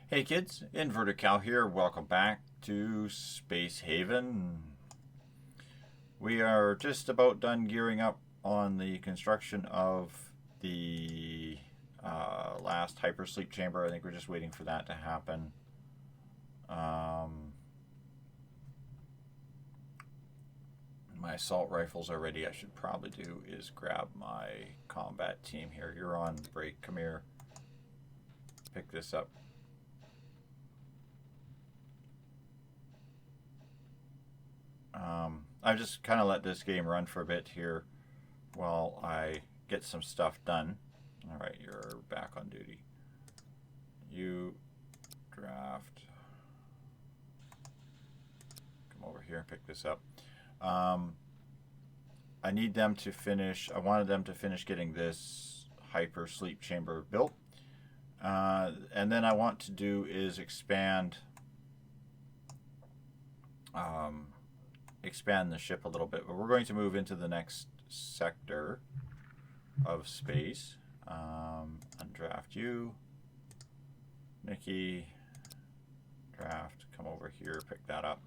Hey kids, Inverted Cow here. Welcome back to Space Haven. We are just about done gearing up on the construction of the last hypersleep chamber. I think we're just waiting for that to happen. My assault rifles are ready. I should probably do is grab my combat team here. You're on break. Come here. Pick this up. I've just kind of let this game run for a bit here while I get some stuff done. Alright, you're back on duty. You draft. Come over here and pick this up. I need them to finish, I wanted them to finish getting this hyper sleep chamber built. And then I want to do is expand the ship a little bit, but we're going to move into the next sector of space. Undraft you, Nikki, draft, come over here, pick that up.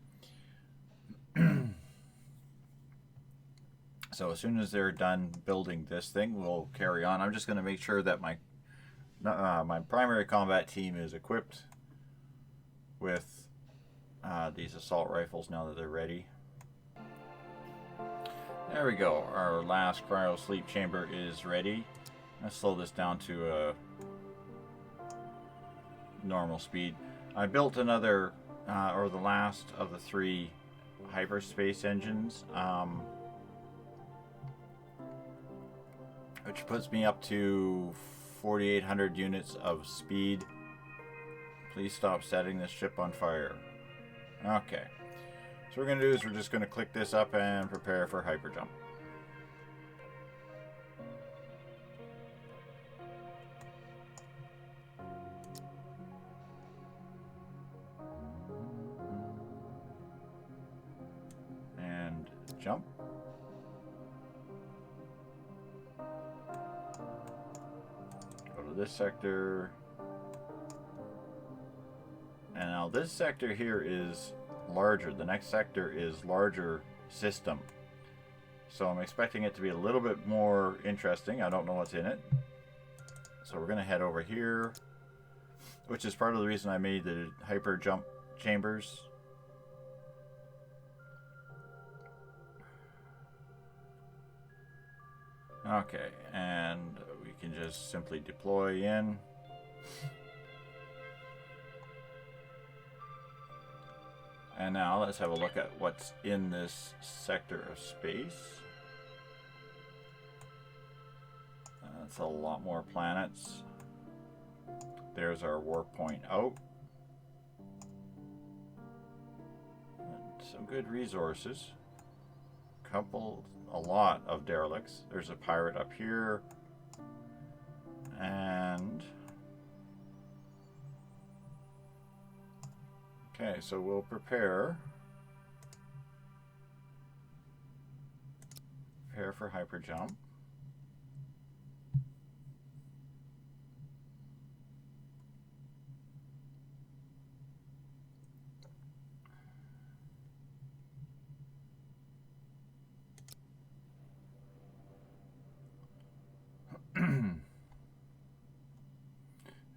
So as soon as they're done building this thing, we'll carry on. I'm just going to make sure that my primary combat team is equipped with these assault rifles now that they're ready. There we go. Our last cryo sleep chamber is ready. Let's slow this down to a normal speed. I built another, or the last of the 3 hyperspace engines, which puts me up to 4,800 units of speed. Please stop setting this ship on fire. Okay. So what we're going to do is we're just going to click this up and prepare for hyperjump. And jump. Go to this sector. And now this sector here is larger. The next sector is larger system. So I'm expecting it to be a little bit more interesting. I don't know what's in it. So we're going to head over here, which is part of the reason I made the hyper jump chambers. Okay, and we can just simply deploy in. And now let's have a look at what's in this sector of space. That's a lot more planets. There's our warp point out. And some good resources. A lot of derelicts. There's a pirate up here. And okay, so we'll prepare for hyperjump.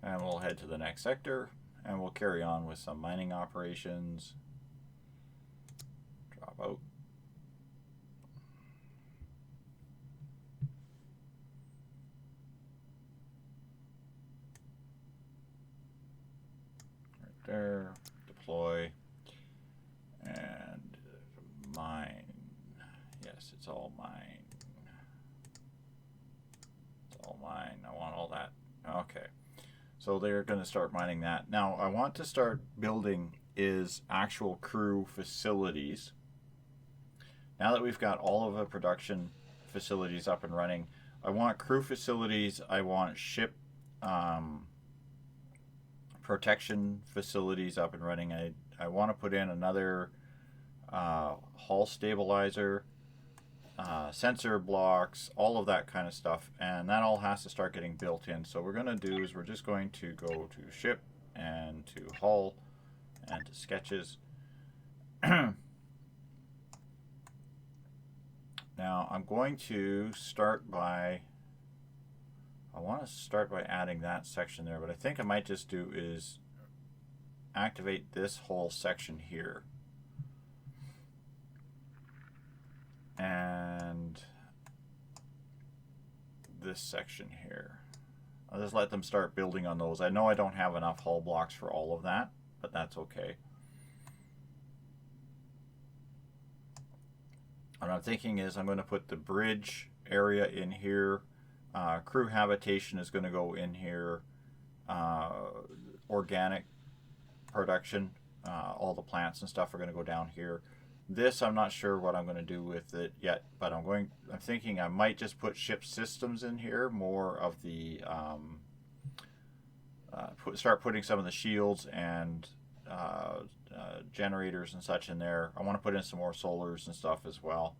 And we'll head to the next sector. And we'll carry on with some mining operations. Drop out. Right there. Deploy. And mine. Yes, it's all mine. It's all mine. I want all that. Okay. So they're going to start mining that. Now, I want to start building is actual crew facilities. Now that we've got all of the production facilities up and running, I want crew facilities, I want ship protection facilities up and running. I want to put in another hull stabilizer, sensor blocks, all of that kind of stuff, and that all has to start getting built in. So what we're going to do is we're just going to go to ship, and to hull and to sketches. Now I'm going to start by, I want to start by adding that section there, but I think I might just do is activate this whole section here. And this section here. I'll just let them start building on those. I know I don't have enough hull blocks for all of that, but that's okay. What I'm thinking is I'm going to put the bridge area in here. Crew habitation is going to go in here. Organic production, all the plants and stuff are going to go down here. This I'm not sure what I'm going to do with it yet, but I'm thinking I might just put ship systems in here, more of the start putting some of the shields and generators and such in there. I want to put in some more solars and stuff as well.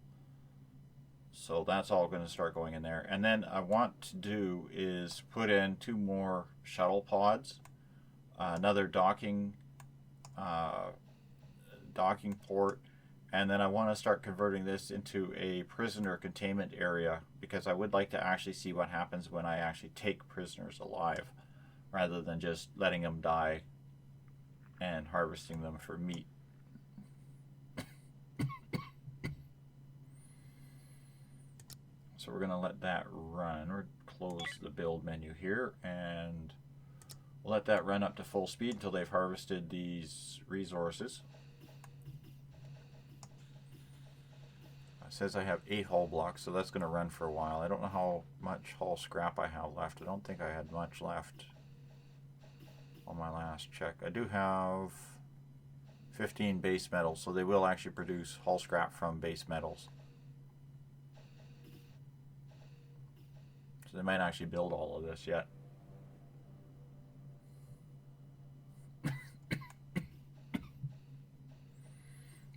So that's all going to start going in there. And then I want to do is put in 2 more shuttle pods, another docking port, and then I want to start converting this into a prisoner containment area, because I would like to actually see what happens when I actually take prisoners alive, rather than just letting them die and harvesting them for meat. So we're going to let that run. We'll close the build menu here, and we'll let that run up to full speed until they've harvested these resources. It says I have 8 hull blocks, so that's going to run for a while. I don't know how much hull scrap I have left. I don't think I had much left on my last check. I do have 15 base metals, so they will actually produce hull scrap from base metals. So they might actually build all of this yet.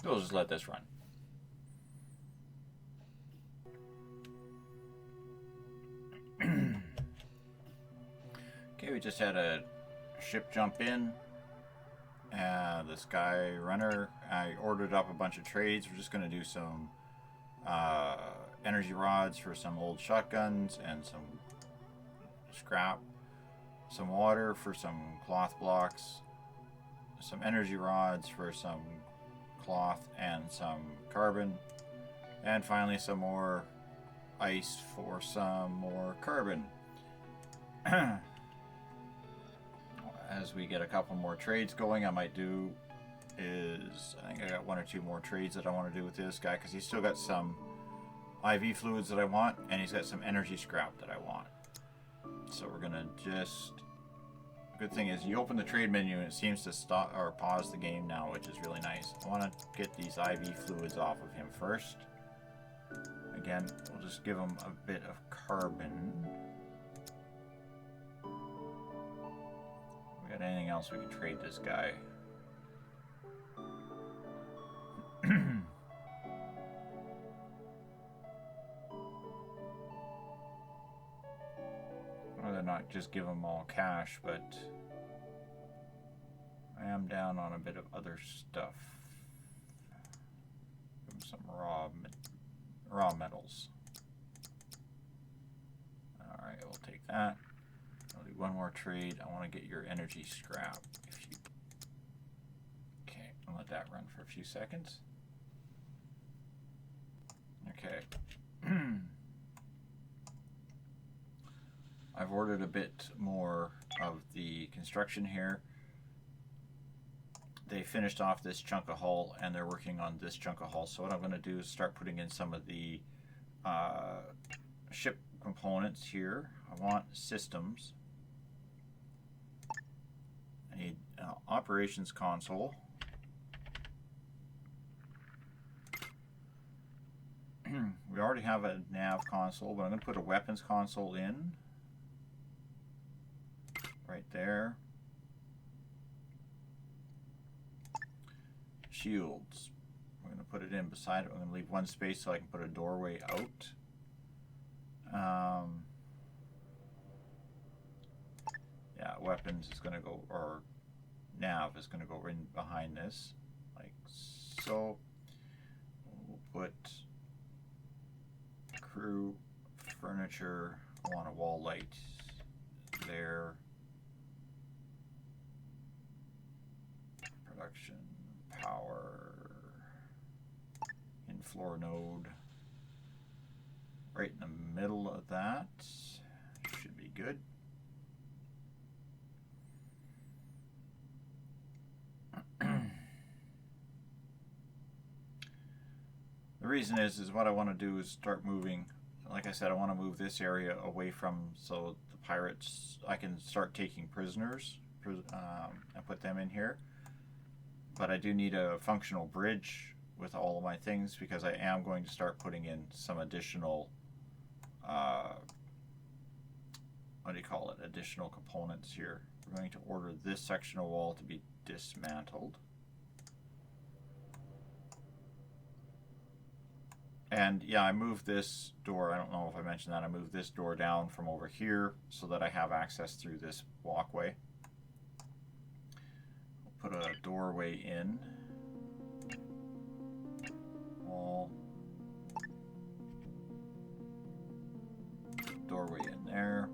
So we'll just let this run. Okay, we just had a ship jump in. The Sky Runner. I ordered up a bunch of trades. We're just going to do some energy rods for some old shotguns and some scrap, some water for some cloth blocks, some energy rods for some cloth and some carbon, and finally some more ice for some more carbon. As we get a couple more trades going, I might do is, I think I got 1 or 2 more trades that I want to do with this guy, because he's still got some IV fluids that I want, and he's got some energy scrap that I want. So we're gonna just, good thing is you open the trade menu and it seems to stop or pause the game now, which is really nice. I want to get these IV fluids off of him first. Again, we'll just give him a bit of carbon. We got anything else we can trade this guy? Rather not just give them all cash, but I am down on a bit of other stuff. Give them some raw metals. Alright, we'll take that. I'll do 1 more trade. I want to get your energy scrap. Okay, I'll let that run for a few seconds. Okay. I've ordered a bit more of the construction here. They finished off this chunk of hull and they're working on this chunk of hull. So what I'm going to do is start putting in some of the ship components here. I want systems. I need operations console. We already have a nav console, but I'm going to put a weapons console in. Right there. Shields. We're going to put it in beside it. I'm going to leave 1 space so I can put a doorway out. Yeah, weapons is going to go, or nav is going to go in behind this, like so. We'll put crew, furniture. I want a wall light there. Production, power, in floor node. Right in the middle of that. Should be good. The reason is what I want to do is start moving. Like I said, I want to move this area away from, so the pirates, I can start taking prisoners and put them in here. But I do need a functional bridge with all of my things, because I am going to start putting in some additional, what do you call it, additional components here. We're going to order this sectional wall to be dismantled. And yeah, I moved this door, I don't know if I mentioned that, I moved this door down from over here so that I have access through this walkway. I'll put a doorway in. Wall. Doorway in there.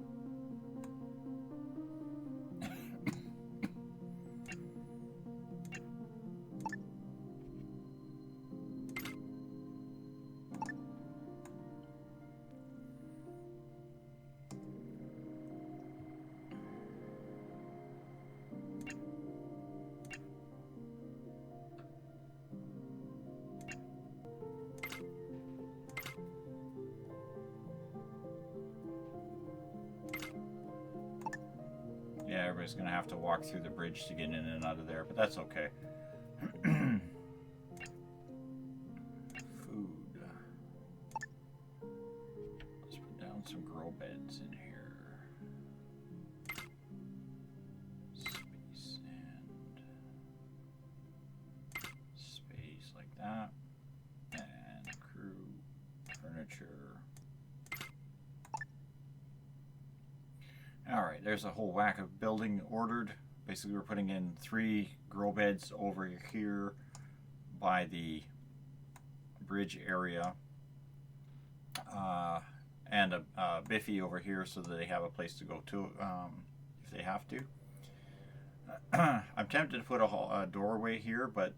Yeah, everybody's going to have to walk through the bridge to get in and out of there, but that's okay. Food. Let's put down some grow beds in here. Space and space like that. And crew, furniture. Alright, there's a whole whack of building ordered. Basically, we're putting in 3 grow beds over here by the bridge area. And a biffy over here so that they have a place to go to if they have to. I'm tempted to put a doorway here, but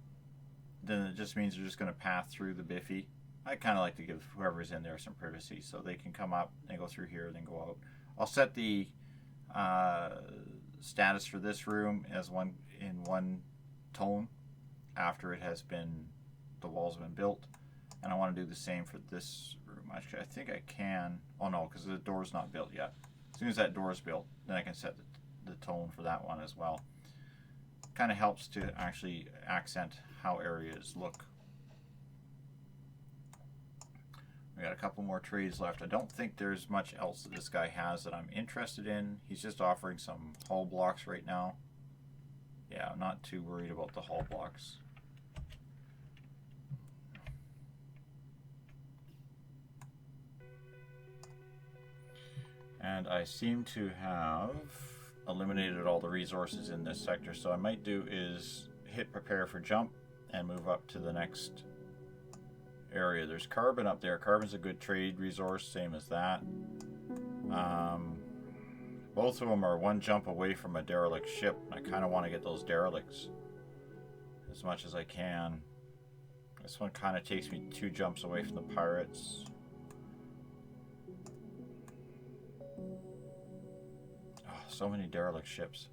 then it just means they're just going to path through the biffy. I kind of like to give whoever's in there some privacy so they can come up and go through here and then go out. I'll set the status for this room as one tone after it has been, the walls have been built, and I want to do the same for this room. Actually, I think I can. Oh no, because the door's not built yet. As soon as that door is built, then I can set the tone for that one as well. Kind of helps to actually accent how areas look. We got a couple more trades left. I don't think there's much else that this guy has that I'm interested in. He's just offering some hull blocks right now. Yeah, I'm not too worried about the hull blocks. And I seem to have eliminated all the resources in this sector, so I might do is hit prepare for jump and move up to the next area. There's carbon up there. Carbon's a good trade resource, same as that. Both of them are one jump away from a derelict ship. I kind of want to get those derelicts as much as I can. This one kind of takes me 2 jumps away from the pirates. Oh, so many derelict ships.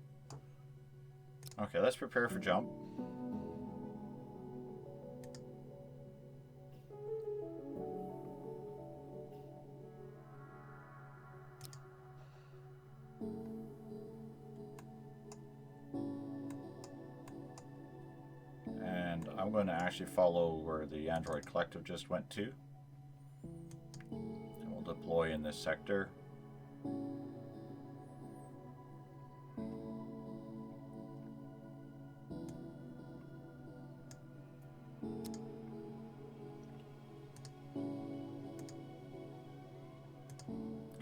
Okay, let's prepare for jump. I'm going to actually follow where the Android Collective just went to. And we'll deploy in this sector.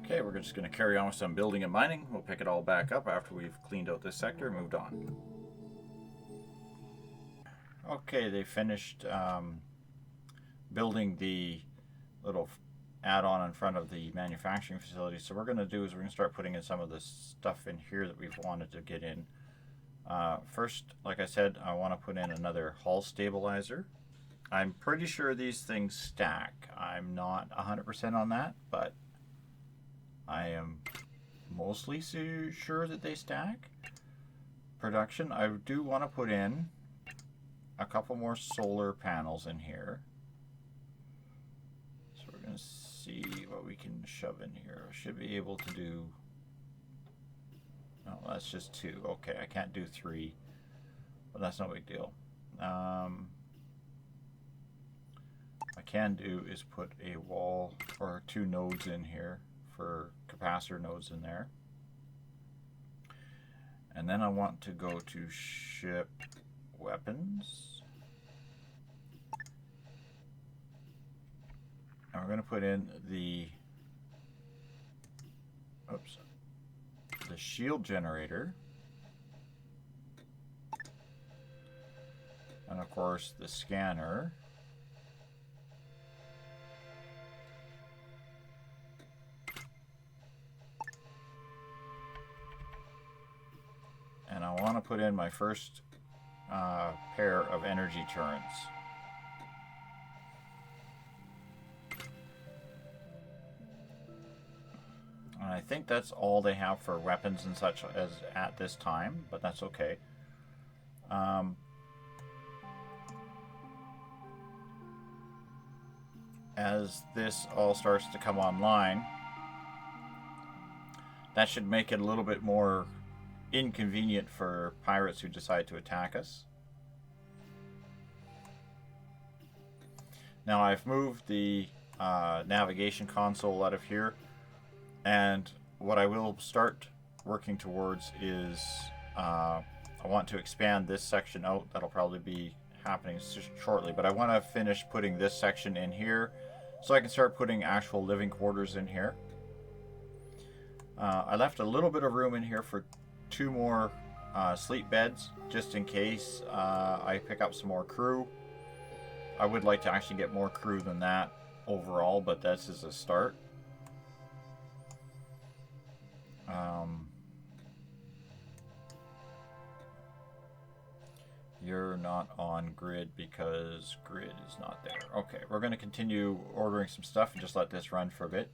Okay, we're just going to carry on with some building and mining. We'll pick it all back up after we've cleaned out this sector and moved on. Okay, they finished building the little add-on in front of the manufacturing facility. So what we're going to do is we're going to start putting in some of the stuff in here that we've wanted to get in. First, like I said, I want to put in another hull stabilizer. I'm pretty sure these things stack. I'm not 100% on that, but I am mostly sure that they stack. Production, I do want to put in a couple more solar panels in here. So we're going to see what we can shove in here. Should be able to do... No, that's just 2. Okay, I can't do 3, but that's no big deal. I can do is put a wall or 2 nodes in here for capacitor nodes in there. And then I want to go to ship weapons. And we're going to put in the shield generator. And of course the scanner. And I want to put in my first pair of energy turrets. And I think that's all they have for weapons and such as at this time, but that's okay. As this all starts to come online, that should make it a little bit more inconvenient for pirates who decide to attack us. Now I've moved the navigation console out of here, and what I will start working towards is I want to expand this section out. That'll probably be happening shortly, but I want to finish putting this section in here so I can start putting actual living quarters in here. I left a little bit of room in here for 2 more sleep beds, just in case I pick up some more crew. I would like to actually get more crew than that overall, but this is a start. You're not on grid because grid is not there. Okay, we're going to continue ordering some stuff and just let this run for a bit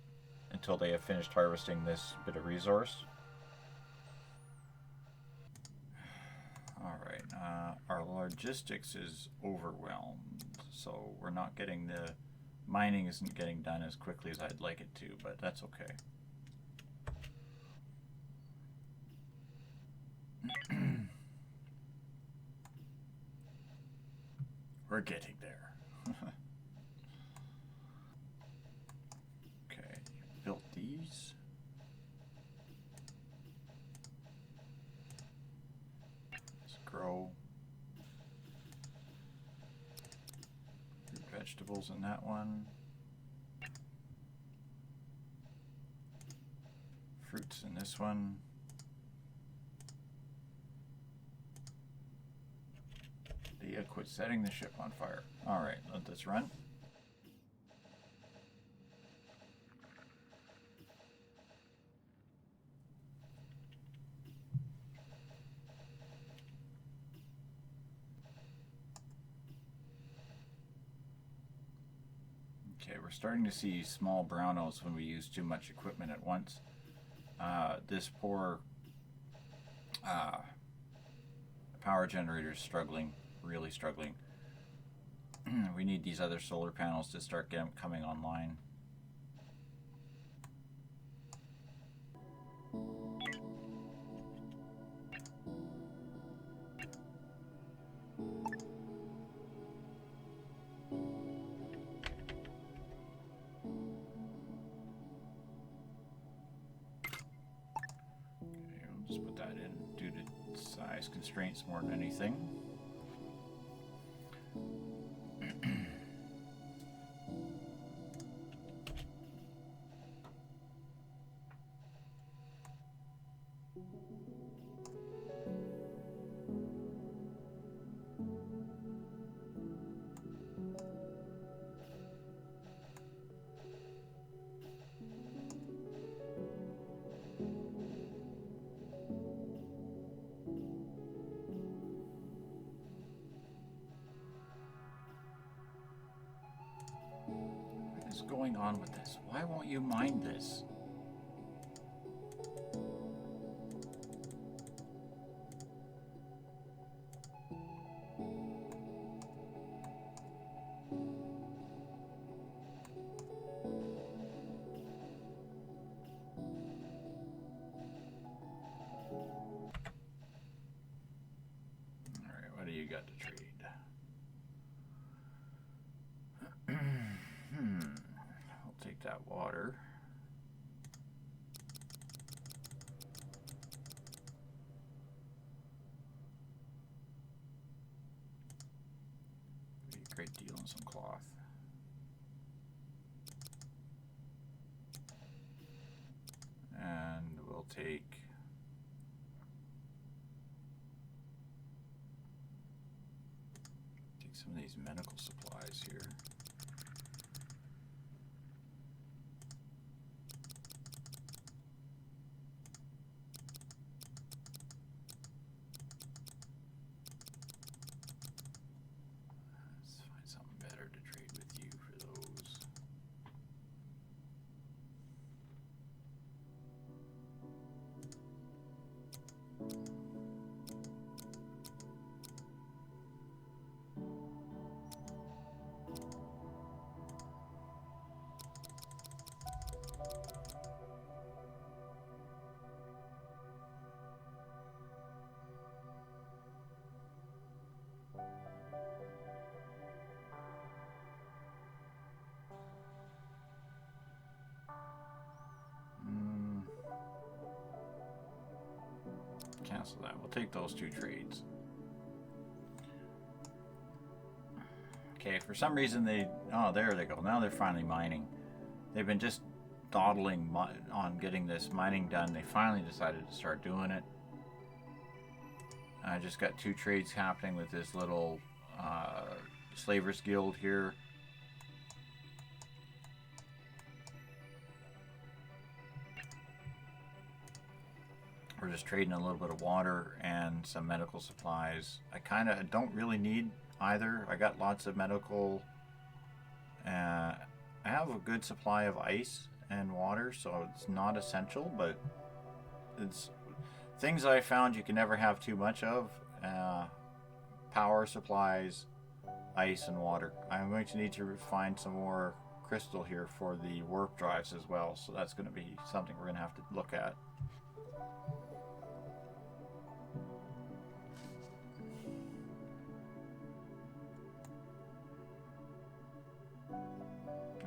until they have finished harvesting this bit of resource. Alright, our logistics is overwhelmed, so we're not getting the... Mining isn't getting done as quickly as I'd like it to, but that's okay. We're getting there. Okay, built these. Let's grow fruit, vegetables in that one. Fruits in this one. Quit setting the ship on fire. Alright, let this run. Okay, we're starting to see small brownouts when we use too much equipment at once. This poor power generator is struggling. Really struggling. We need these other solar panels to start coming online. Okay, we'll just put that in due to size constraints more than anything. What's going on with this? Why won't you mind this? Alright, what do you got to trade? I'll take that water. Be a great deal on some cloth. And we'll take some of these medical supplies here. Let's find something better to trade with you for those. Cancel that. We'll take those two trades. Okay, for some reason they... Oh, there they go. Now they're finally mining. They've been just dawdling on getting this mining done. They finally decided to start doing it. I just got two trades happening with this little Slavers Guild here. We're just trading a little bit of water and some medical supplies. I kind of don't really need either. I got lots of medical. I have a good supply of ice and water, so it's not essential, but it's things I found you can never have too much of. Power supplies, ice, and water. I'm going to need to find some more crystal here for the warp drives as well, so that's going to be something we're going to have to look at.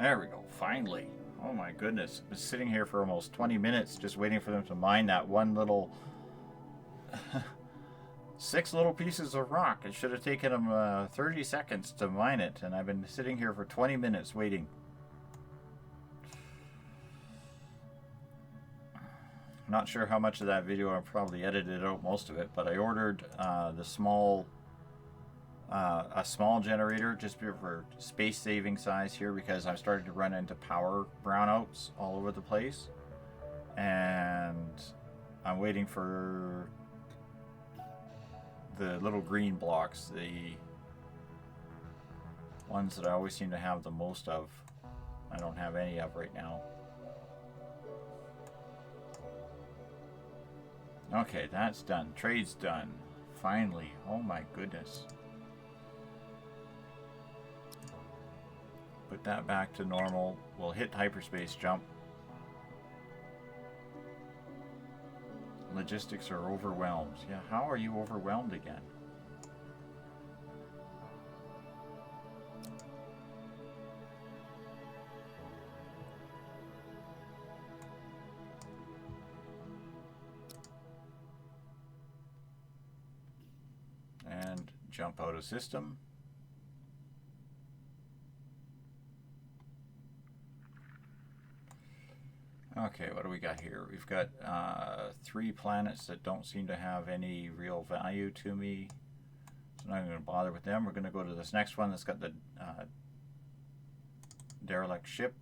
There we go, finally. Oh my goodness. I've been sitting here for almost 20 minutes just waiting for them to mine that one little... 6 little pieces of rock. It should have taken them 30 seconds to mine it, and I've been sitting here for 20 minutes waiting. Not sure how much of that video I probably edited out most of it, but I ordered the small... a small generator just for space saving size here because I'm starting to run into power brownouts all over the place, and I'm waiting for the little green blocks, the ones that I always seem to have the most of. I don't have any of right now. Okay, that's done. Trade's done. Finally. Oh my goodness. Put that back to normal. We'll hit hyperspace jump. Logistics are overwhelmed. Yeah, how are you overwhelmed again? And jump out of system. Okay, what do we got here? We've got 3 planets that don't seem to have any real value to me. So I'm not going to bother with them. We're going to go to this next one that's got the derelict ship.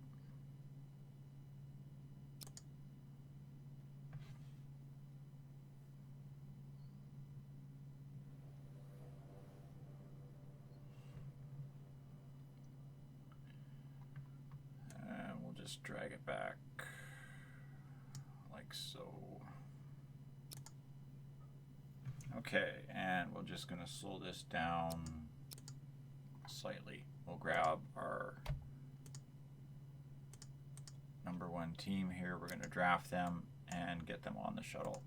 just drag it back like so. Okay, and we're just going to slow this down slightly. We'll grab our number 1 team here. We're going to draft them and get them on the shuttle.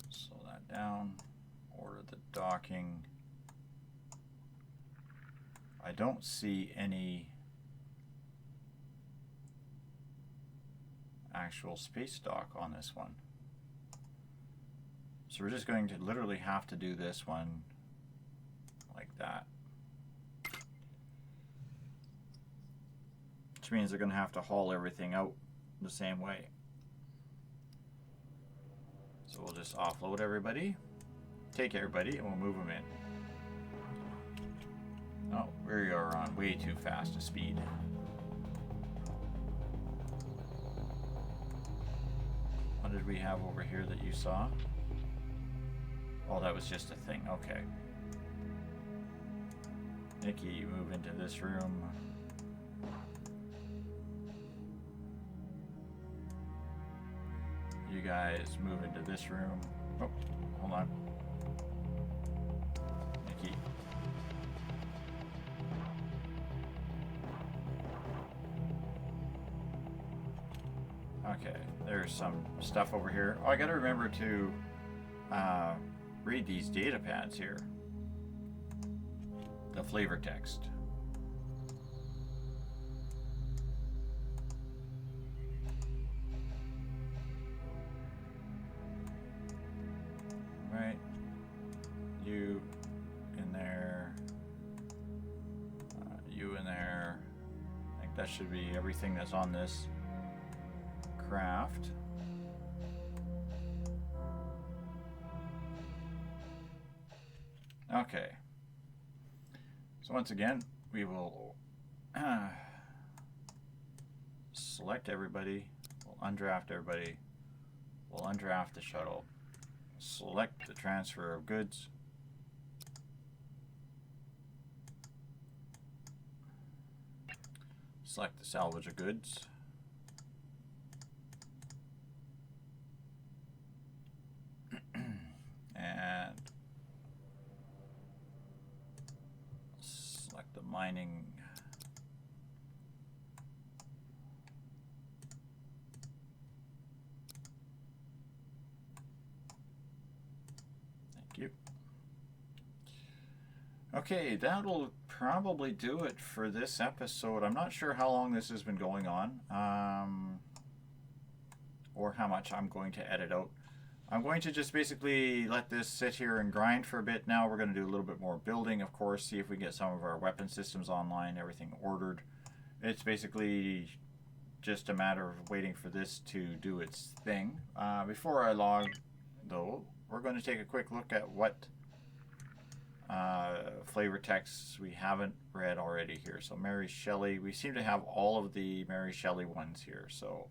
Slow that down. Order the docking. I don't see any actual space dock on this one. So we're just going to literally have to do this one like that. Which means they're going to have to haul everything out the same way. So we'll just offload everybody, take everybody, and we'll move them in. Oh, we are on way too fast a speed. What did we have over here that you saw? Oh, that was just a thing. Okay. Nikki, you move into this room. You guys move into this room. Oh, hold on. Nikki. Okay, there's some stuff over here. Oh, I gotta remember to read these data pads here. The flavor text. Right. You in there. You in there. I think that should be everything that's on this craft. Okay. So once again, we will select everybody. We'll undraft everybody. We'll undraft the shuttle. Select the transfer of goods. Select the salvage of goods. And select the mining. Thank you. Okay, that'll probably do it for this episode. I'm not sure how long this has been going on, or how much I'm going to edit out. I'm going to just basically let this sit here and grind for a bit now. We're going to do a little bit more building, of course, see if we can get some of our weapon systems online, everything ordered. It's basically just a matter of waiting for this to do its thing. Before I log, though, we're going to take a quick look at what flavor texts we haven't read already here. So Mary Shelley, we seem to have all of the Mary Shelley ones here. So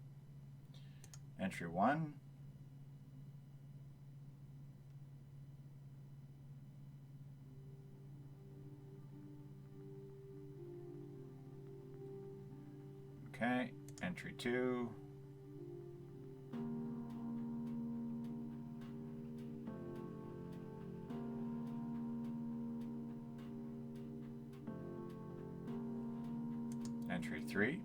entry 1. Okay, entry 2. Entry 3.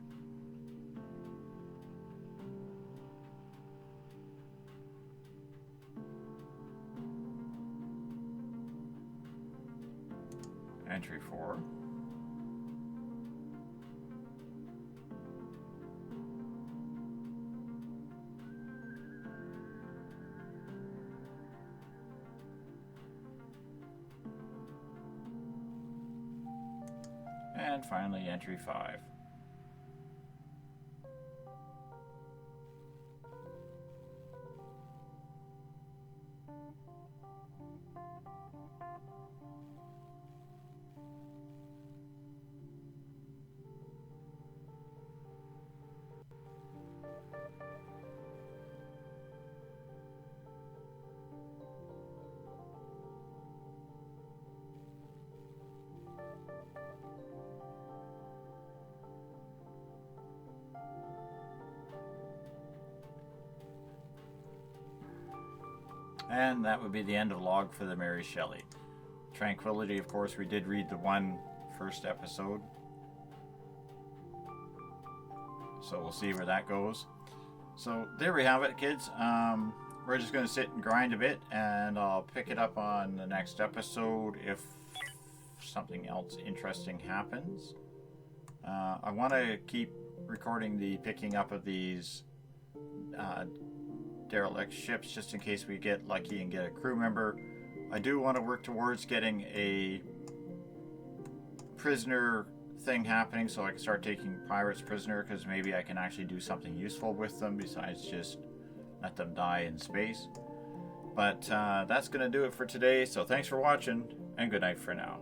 Entry 4. And finally, entry 5. And that would be the end of log for the Mary Shelley. Tranquility, of course, we did read the first episode. So we'll see where that goes. So there we have it, kids. We're just going to sit and grind a bit, and I'll pick it up on the next episode if something else interesting happens. I want to keep recording the picking up of these derelict ships just in case we get lucky and get a crew member. I do want to work towards getting a prisoner thing happening so I can start taking pirates prisoner, because maybe I can actually do something useful with them besides just let them die in space. But that's going to do it for today, so thanks for watching, and good night for now.